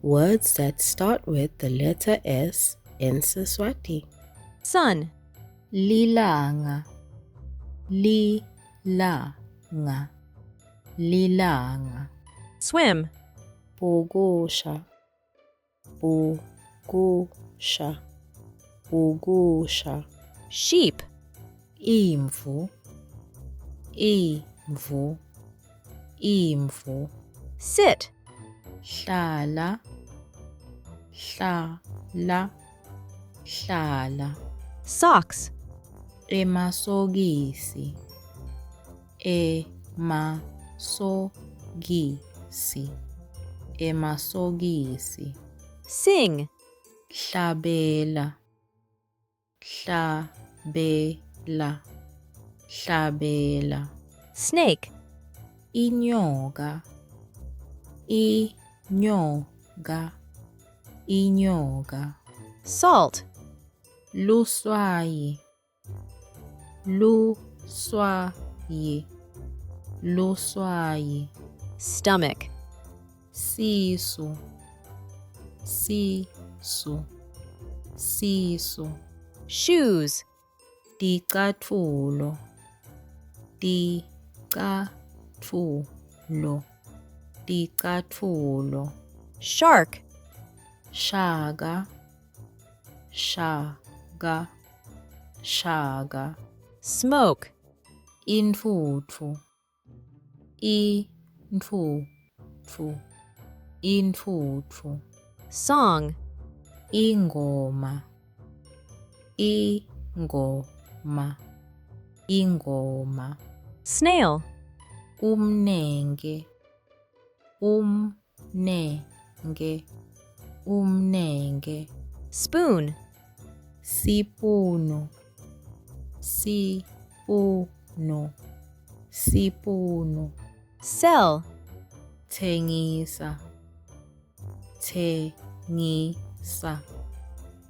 Words that start with the letter S in Siswati. Sun, Lilanga, lilanga, lilanga. swim, Bhukusha, bhukusha, bhukusha. sheep, Imvu, imvu, imvu. sit, Hlala, hlala, hlala. socks, Emasokisi, emasokisi, emasokisi. sing, Hlabela, hlabela, hlabela. snake, Inyoka, inyoka, inyoka. salt, Luswayi, luswayi, luswayi. stomach, Sisu, sisu, sisu. shoes, Ticatfulo, ticatfulo, ticatfulo. shark, Shaka, shaka, shaka. smoke, Intfutfu, intfutfu, intfutfu. song, Ingoma, ingoma, ingoma. snail, Umnenge, umnenge, umnenge. spoon, Sipunu, sipunu, sipunu. sell, Thengisa, thengisa,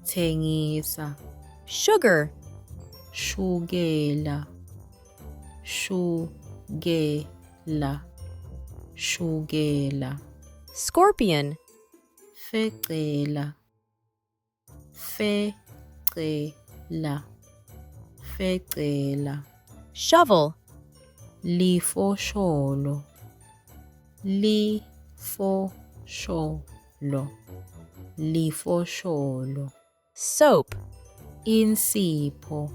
thengisa. sugar, Shukela, shukela, shukela. scorpion, Fecela, fecela, fecela. shovel, Lifosholo, lifosholo, lifosholo. soap, Insipho,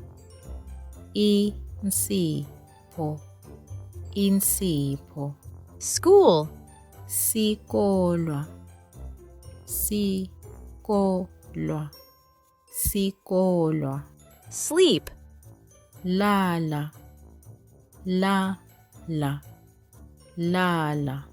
insipho, insipho. school, Sikolwa, sikolwa, sikolwa. sleep, Lala, lala, lala.